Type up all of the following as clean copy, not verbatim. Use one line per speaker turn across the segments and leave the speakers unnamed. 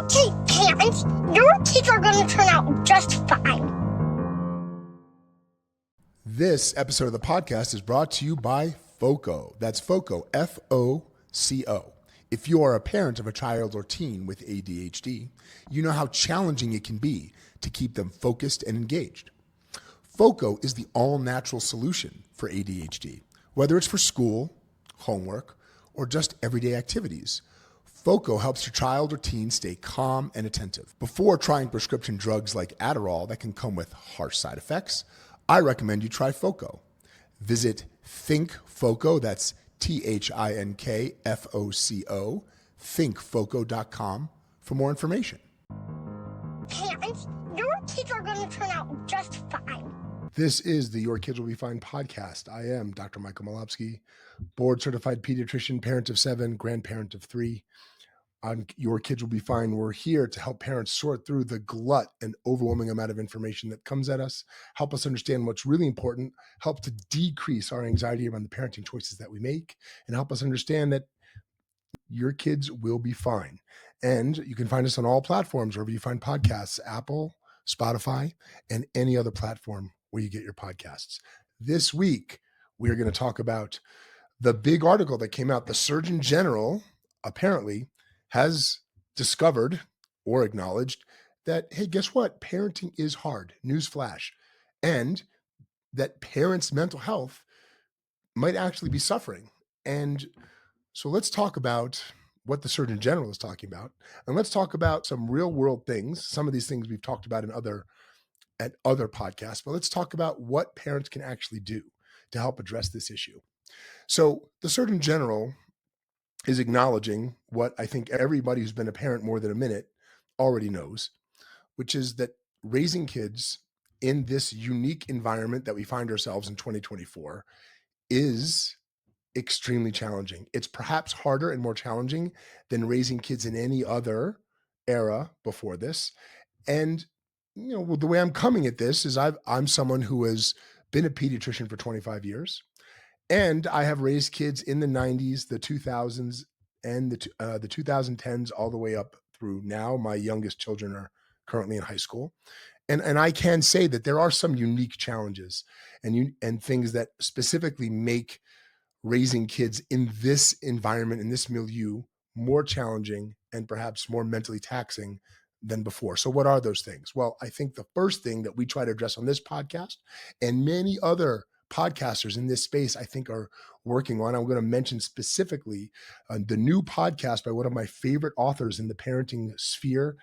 Okay, parents, your kids are going to turn out just fine.
This episode of the podcast is brought to you by Foco. That's Foco, F-O-C-O. If you are a parent of a child or teen with ADHD, you know how challenging it can be to keep them focused and engaged. Foco is the all-natural solution for ADHD, whether it's for school, homework, or just everyday activities. Foco helps your child or teen stay calm and attentive. Before trying prescription drugs like Adderall that can come with harsh side effects, I recommend you try Foco. Visit ThinkFoco, that's ThinkFoco, thinkfoco.com for more information.
Parents, your kids are going to turn out just fine.
This is the Your Kids Will Be Fine podcast. I am Dr. Michael Milobsky, board certified pediatrician, parent of 7, grandparent of 3. On Your Kids Will Be Fine, we're here to help parents sort through the glut and overwhelming amount of information that comes at us, help us understand what's really important, help to decrease our anxiety around the parenting choices that we make, and help us understand that your kids will be fine. And you can find us on all platforms, wherever you find podcasts, Apple, Spotify, and any other platform where you get your podcasts. This week, we are going to talk about the big article that came out. The Surgeon General apparently has discovered or acknowledged that, hey, guess what? Parenting is hard. Newsflash. And that parents' mental health might actually be suffering. And so let's talk about what the Surgeon General is talking about. And let's talk about some real world things. Some of these things we've talked about at other podcasts, but let's talk about what parents can actually do to help address this issue. So the Surgeon General is acknowledging what I think everybody who's been a parent more than a minute already knows, which is that raising kids in this unique environment that we find ourselves in 2024 is extremely challenging. It's perhaps harder and more challenging than raising kids in any other era before this. And the way I'm coming at this is I'm someone who has been a pediatrician for 25 years. And I have raised kids in the 90s, the 2000s, and the 2010s, all the way up through now. My youngest children are currently in high school. And I can say that there are some unique challenges and things that specifically make raising kids in this environment, in this milieu, more challenging and perhaps more mentally taxing than before. So what are those things? Well, I think the first thing that we try to address on this podcast, and many other podcasters in this space, I think, are working on. I'm going to mention specifically the new podcast by one of my favorite authors in the parenting sphere,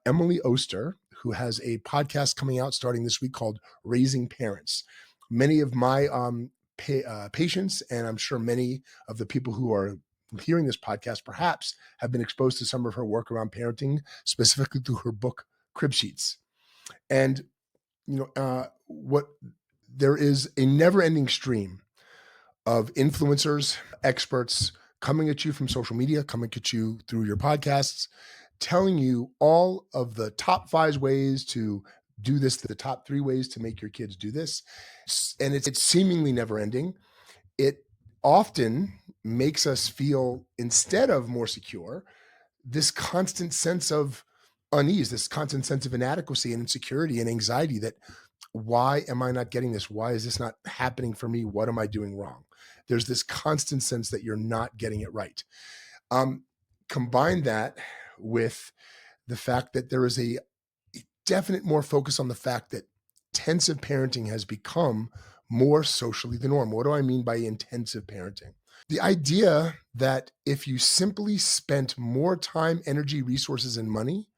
Emily Oster, who has a podcast coming out starting this week called Raising Parents. Many of my patients, and I'm sure many of the people who are hearing this podcast perhaps have been exposed to some of her work around parenting, specifically through her book, Crib Sheets. And, there is a never-ending stream of influencers, experts coming at you from social media, coming at you through your podcasts, telling you all of the top 5 ways to do this, the top 3 ways to make your kids do this. And it's seemingly never-ending. It often makes us feel, instead of more secure, this constant sense of unease, this constant sense of inadequacy and insecurity and anxiety that, why am I not getting this? Why is this not happening for me? What am I doing wrong? There's this constant sense that you're not getting it right. Combine that with the fact that there is a definite more focus on the fact that intensive parenting has become more socially the norm. What do I mean by intensive parenting? The idea that if you simply spent more time, energy, resources, and money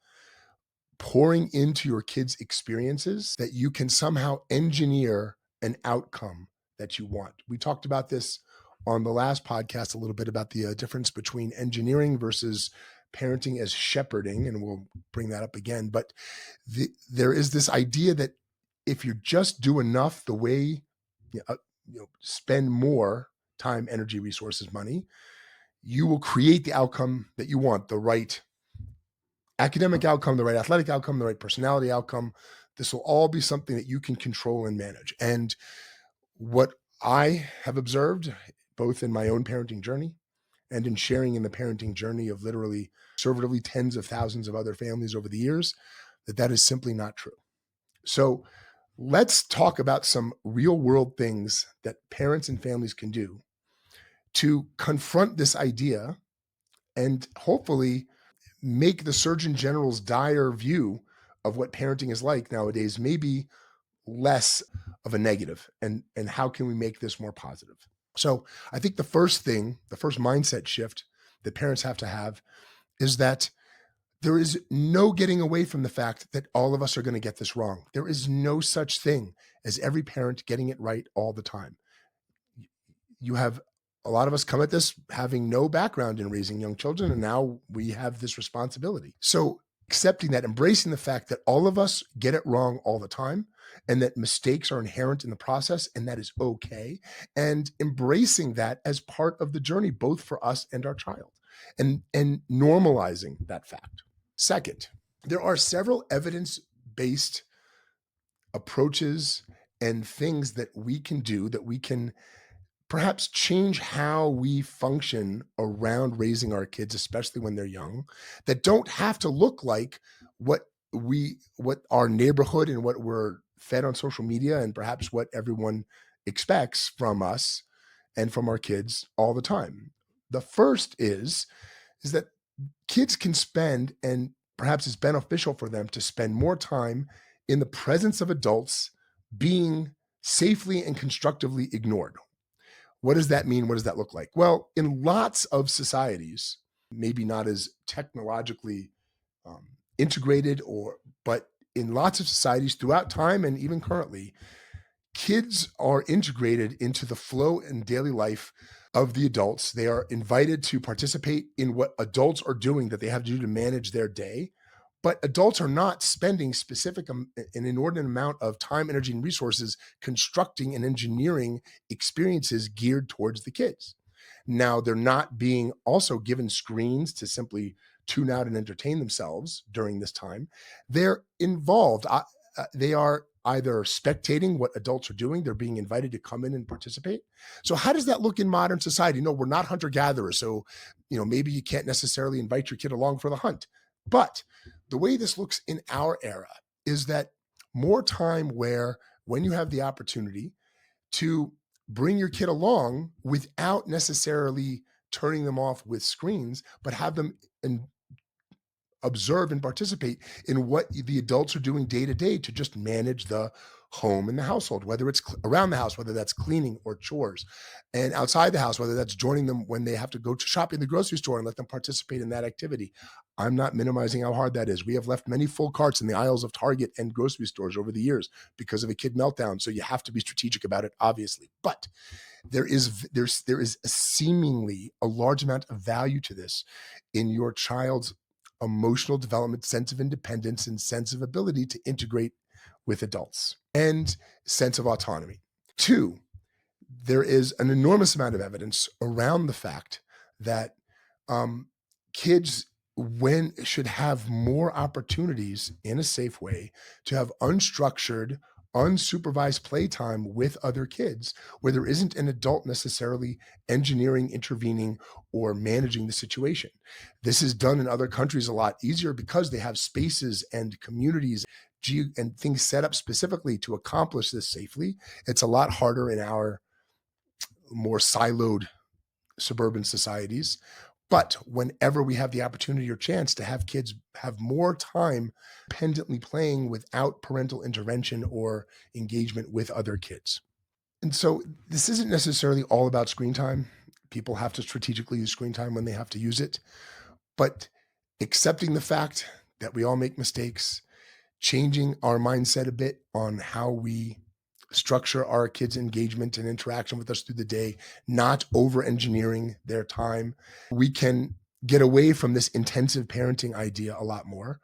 pouring into your kids' experiences, that you can somehow engineer an outcome that you want. We talked about this on the last podcast a little bit about the difference between engineering versus parenting as shepherding, and we'll bring that up again. But there is this idea that if you just do enough the way, spend more time, energy, resources, money, you will create the outcome that you want, the right academic outcome, the right athletic outcome, the right personality outcome. This will all be something that you can control and manage. And what I have observed, both in my own parenting journey and in sharing in the parenting journey of literally conservatively tens of thousands of other families over the years, that is simply not true. So let's talk about some real world things that parents and families can do to confront this idea and hopefully make the Surgeon General's dire view of what parenting is like nowadays maybe less of a negative, and how can we make this more positive? So I think the first mindset shift that parents have to have is that there is no getting away from the fact that all of us are going to get this wrong. There is no such thing as every parent getting it right all the time. You have a lot of us come at this having no background in raising young children, and now we have this responsibility. So accepting that, embracing the fact that all of us get it wrong all the time, and that mistakes are inherent in the process, and that is okay, and embracing that as part of the journey, both for us and our child, and normalizing that fact. Second, there are several evidence-based approaches and things that we can do, that we can perhaps change how we function around raising our kids, especially when they're young, that don't have to look like what our neighborhood and what we're fed on social media, and perhaps what everyone expects from us and from our kids all the time. The first is that kids can spend, and perhaps it's beneficial for them to spend more time in the presence of adults being safely and constructively ignored. What does that mean? What does that look like? Well, in lots of societies, maybe not as technologically integrated, but in lots of societies throughout time and even currently, kids are integrated into the flow and daily life of the adults. They are invited to participate in what adults are doing that they have to do to manage their day. But adults are not spending an inordinate amount of time, energy, and resources constructing and engineering experiences geared towards the kids. Now, they're not being also given screens to simply tune out and entertain themselves during this time. They're involved. They are either spectating what adults are doing. They're being invited to come in and participate. So how does that look in modern society? No, we're not hunter-gatherers. So, maybe you can't necessarily invite your kid along for the hunt. But the way this looks in our era is that more time where, when you have the opportunity to bring your kid along without necessarily turning them off with screens, but have them observe and participate in what the adults are doing day to day to just manage the home and the household, whether it's around the house, whether that's cleaning or chores, and outside the house, whether that's joining them when they have to go to shopping in the grocery store and let them participate in that activity. I'm not minimizing how hard that is. We have left many full carts in the aisles of Target and grocery stores over the years because of a kid meltdown. So you have to be strategic about it, obviously. But there is seemingly a large amount of value to this in your child's emotional development, sense of independence, and sense of ability to integrate with adults, and sense of autonomy. Two, there is an enormous amount of evidence around the fact that kids should have more opportunities in a safe way to have unstructured, unsupervised playtime with other kids, where there isn't an adult necessarily engineering, intervening, or managing the situation. This is done in other countries a lot easier because they have spaces and communities and things set up specifically to accomplish this safely. It's a lot harder in our more siloed suburban societies. But whenever we have the opportunity or chance to have kids have more time independently playing without parental intervention or engagement with other kids. And so this isn't necessarily all about screen time. People have to strategically use screen time when they have to use it. But accepting the fact that we all make mistakes, changing our mindset a bit on how we structure our kids' engagement and interaction with us through the day, not over-engineering their time. We can get away from this intensive parenting idea a lot more,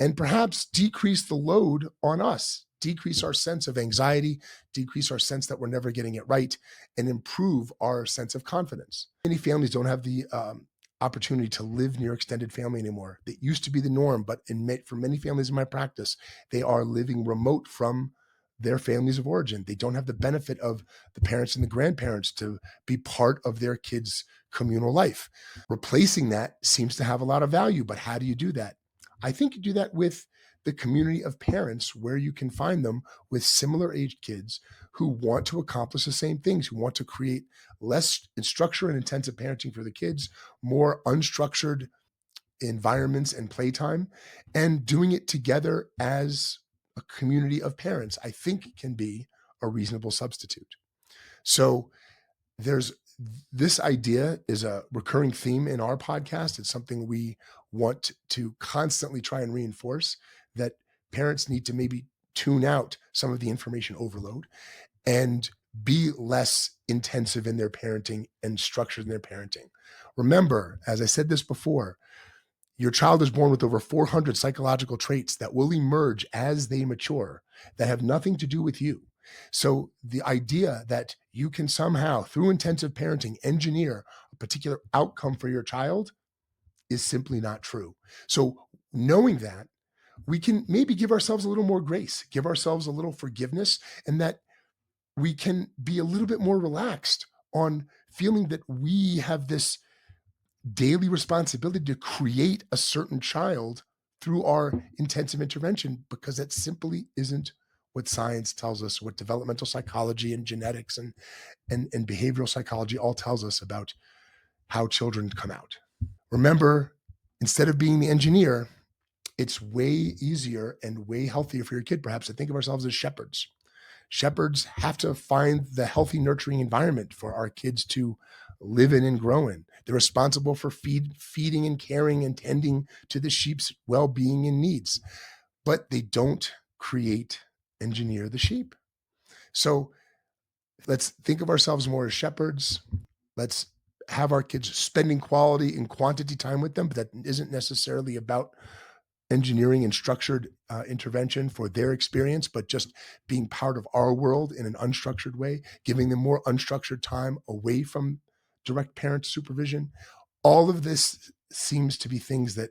and perhaps decrease the load on us, decrease our sense of anxiety, decrease our sense that we're never getting it right, and improve our sense of confidence. Many families don't have the opportunity to live near extended family anymore. That used to be the norm, but for many families in my practice, they are living remote from their families of origin. They don't have the benefit of the parents and the grandparents to be part of their kids' communal life. Replacing that seems to have a lot of value, but how do you do that? I think you do that with the community of parents where you can find them with similar aged kids who want to accomplish the same things, who want to create less structure and intensive parenting for the kids, more unstructured environments and playtime, and doing it together as a community of parents, I think can be a reasonable substitute. So there's this idea is a recurring theme in our podcast. It's something we want to constantly try and reinforce, that parents need to maybe tune out some of the information overload and be less intensive in their parenting and structured in their parenting. Remember, as I said this before, your child is born with over 400 psychological traits that will emerge as they mature that have nothing to do with you. So the idea that you can somehow, through intensive parenting, engineer a particular outcome for your child is simply not true. So knowing that, we can maybe give ourselves a little more grace, give ourselves a little forgiveness, and that we can be a little bit more relaxed on feeling that we have this daily responsibility to create a certain child through our intensive intervention, because that simply isn't what science tells us, what developmental psychology and genetics and behavioral psychology all tells us about how children come out. Remember, instead of being the engineer, it's way easier and way healthier for your kid, perhaps, to think of ourselves as shepherds. Shepherds have to find the healthy, nurturing environment for our kids to live in and grow in. They're responsible for feeding and caring and tending to the sheep's well-being and needs, but they don't engineer the sheep. So let's think of ourselves more as shepherds. Let's have our kids spending quality and quantity time with them, but that isn't necessarily about engineering and structured intervention for their experience, but just being part of our world in an unstructured way, giving them more unstructured time away from direct parent supervision. All of this seems to be things that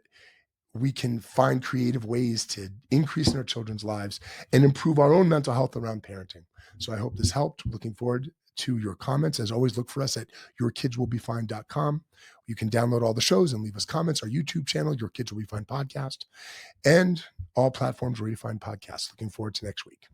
we can find creative ways to increase in our children's lives and improve our own mental health around parenting. So I hope this helped. Looking forward to your comments. As always, look for us at yourkidswillbefine.com. You can download all the shows and leave us comments. Our YouTube channel, Your Kids Will Be Fine Podcast, and all platforms where you find podcasts. Looking forward to next week.